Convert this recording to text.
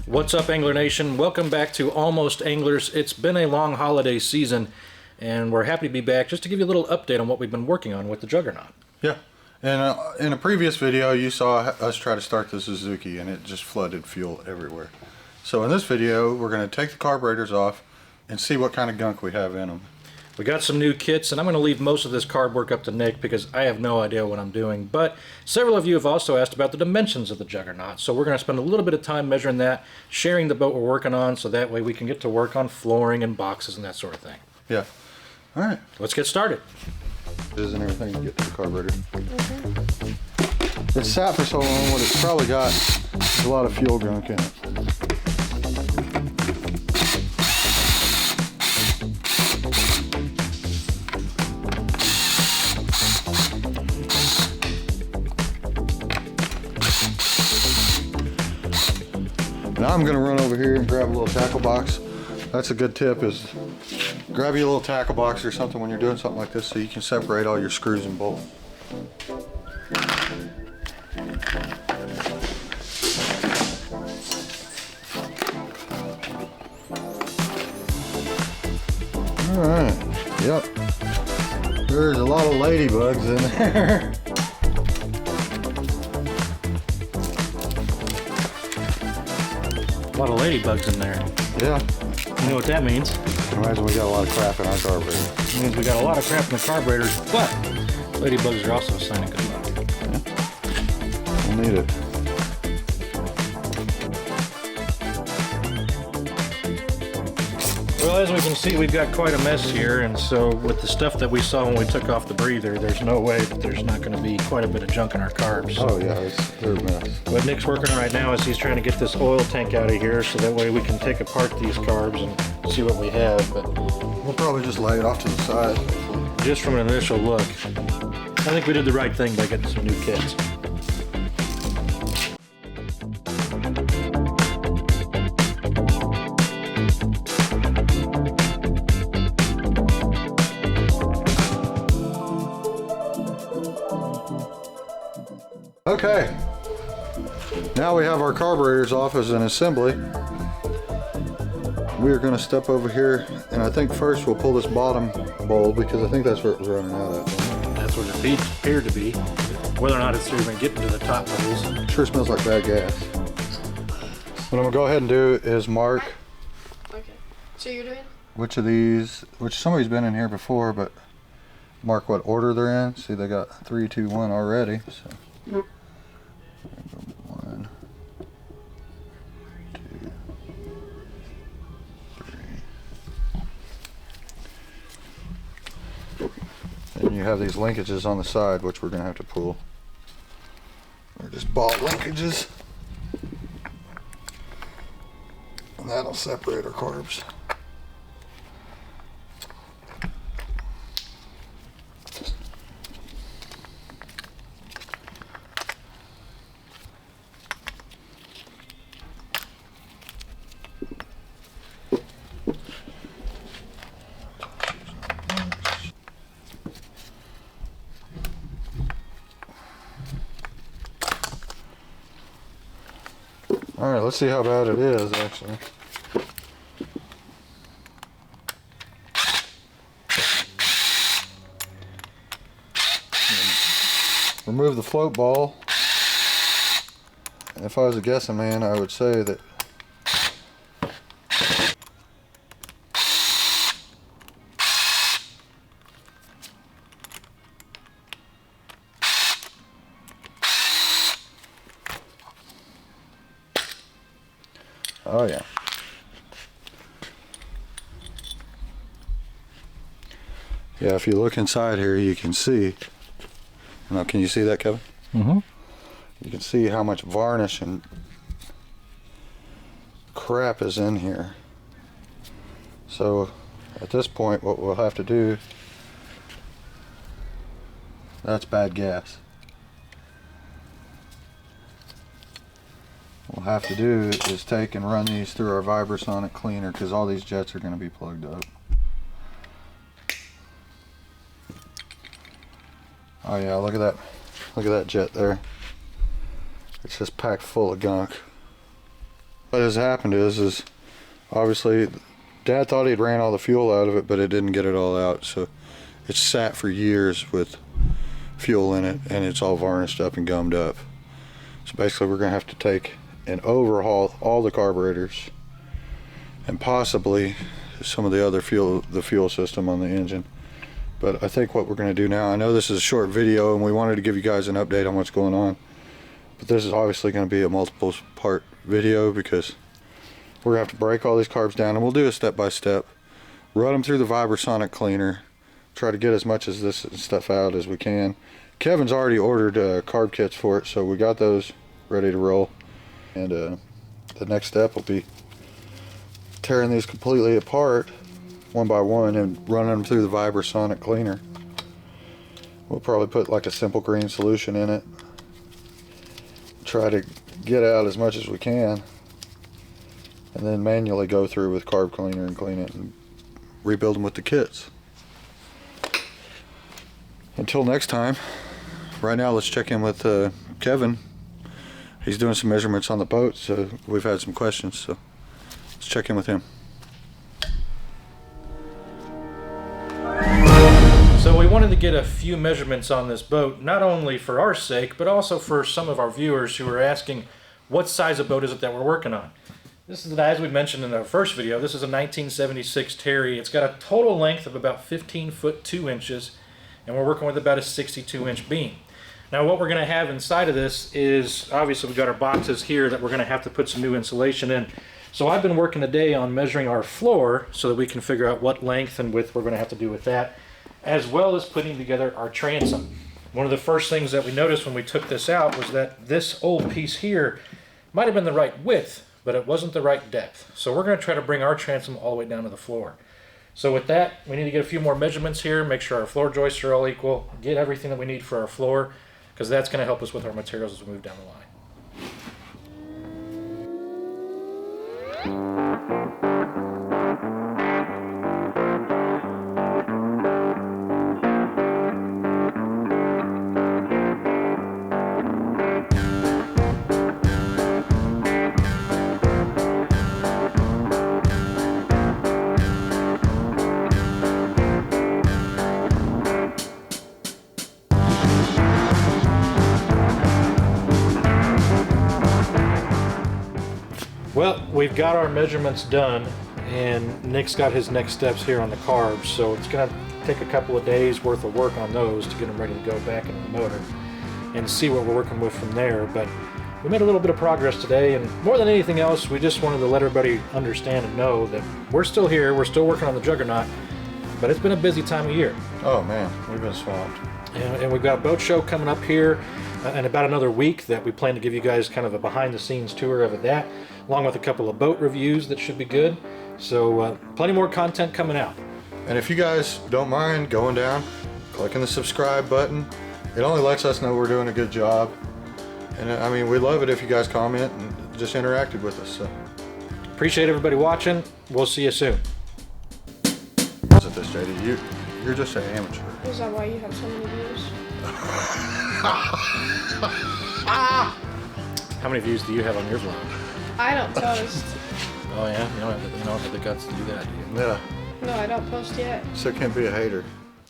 What's up, Angler Nation? Welcome back to Almost Anglers. It's been a long holiday season, and we're happy to be back just to give you a little update on what we've been working on with the Juggernaut. Yeah, and in a previous video you saw us try to start the Suzuki and it just flooded fuel everywhere. So in this video we're going to take the carburetors off and see what kind of gunk we have in them. We got some new kits, and I'm going to leave most of this carb work up to Nick because I have no idea what I'm doing. But several of you have also asked about the dimensions of the Juggernaut, so we're going to spend a little bit of time measuring that, sharing the boat we're working on, so that way we can get to work on flooring and boxes and that sort of thing. Yeah. All right. Let's get started. Isn't everything to get to the carburetor? It's sat for so long, what it's probably got is a lot of fuel gunk in it. Now I'm going to run over here and grab a little tackle box. That's a good tip, is grab you a little tackle box or something when you're doing something like this so you can separate all your screws and bolts. Alright, yep. There's a lot of ladybugs in there. A lot of ladybugs in there. Yeah. You know what that means? Imagine we got a lot of crap in our carburetor. It means we got a lot of crap in the carburetors, but ladybugs are also a sign of good luck. Yeah. We'll need it. Well, as we can see, we've got quite a mess here, and so with the stuff that we saw when we took off the breather, there's no way that there's not going to be quite a bit of junk in our carbs. Oh yeah, they're a mess. What Nick's working on right now is he's trying to get this oil tank out of here so that way we can take apart these carbs and see what we have. But we'll probably just lay it off to the side. Just from an initial look, I think we did the right thing by getting some new kits. Okay, now we have our carburetors off as an assembly. We are going to step over here, and I think first we'll pull this bottom bowl because I think that's where it was running out of. That's what it appeared to be. Whether or not it's even getting to the top bowls. It sure smells like bad gas. What I'm going to go ahead and do is mark. Okay, so you're doing? Which of these, which somebody's been in here before, but mark what order they're in. See, they got 3, 2, 1 already. So. 1, 2, 3. And you have these linkages on the side, which we're going to have to pull. They're just ball linkages. And that'll separate our carbs. All right, let's see how bad it is, actually. Remove the float ball. If I was a guessing man, I would say that oh yeah. Yeah, if you look inside here, you can see. Now, can you see that, Kevin? Mm-hmm. You can see how much varnish and crap is in here. So, at this point, what we'll have to do, that's bad gas. What we'll have to do is take and run these through our Vibrasonic cleaner because all these jets are going to be plugged up. Oh yeah, look at that. Look at that jet there. It's just packed full of gunk. What has happened is obviously Dad thought he'd ran all the fuel out of it, but it didn't get it all out. So it's sat for years with fuel in it, and it's all varnished up and gummed up. So basically we're gonna have to take and overhaul all the carburetors and possibly some of the other fuel system on the engine. But I think what we're going to do now, I know this is a short video and we wanted to give you guys an update on what's going on, but this is obviously going to be a multiple part video because we're going to have to break all these carbs down, and we'll do it step by step, run them through the Vibrasonic cleaner, try to get as much of this stuff out as we can. Kevin's already ordered carb kits for it, so we got those ready to roll. And the next step will be tearing these completely apart one by one and running them through the Vibrasonic cleaner. We'll probably put like a simple green solution in it, try to get out as much as we can, and then manually go through with carb cleaner and clean it and rebuild them with the kits. Until next time, right now let's check in with Kevin. He's doing some measurements on the boat, so we've had some questions, so let's check in with him. So we wanted to get a few measurements on this boat, not only for our sake, but also for some of our viewers who are asking, what size of boat is it that we're working on? This is, as we mentioned in our first video, this is a 1976 Terry. It's got a total length of about 15 foot 2 inches, and we're working with about a 62-inch beam. Now what we're going to have inside of this is, obviously we've got our boxes here that we're going to have to put some new insulation in. So I've been working today on measuring our floor so that we can figure out what length and width we're going to have to do with that, as well as putting together our transom. One of the first things that we noticed when we took this out was that this old piece here might have been the right width, but it wasn't the right depth. So we're going to try to bring our transom all the way down to the floor. So with that, we need to get a few more measurements here, make sure our floor joists are all equal, get everything that we need for our floor, because that's going to help us with our materials as we move down the line. Well, we've got our measurements done, and Nick's got his next steps here on the carbs, so it's going to take a couple of days worth of work on those to get them ready to go back into the motor and see what we're working with from there. But we made a little bit of progress today, and more than anything else, we just wanted to let everybody understand and know that we're still here, we're still working on the Juggernaut, but it's been a busy time of year. Oh man, we've been swamped. And we've got a boat show coming up here in about another week that we plan to give you guys kind of a behind-the-scenes tour of that, along with a couple of boat reviews that should be good. So plenty more content coming out. And if you guys don't mind going down, clicking the subscribe button, it only lets us know we're doing a good job. And I mean, we love it if you guys comment and just interacted with us. So Appreciate everybody watching. We'll see you soon. look at this, JD. You're just an amateur. Is that why you have so many views? How many views do you have on your vlog? I don't post. Oh yeah? You don't have the guts to do that, do you? Yeah, No, I don't post yet. so can't be a hater.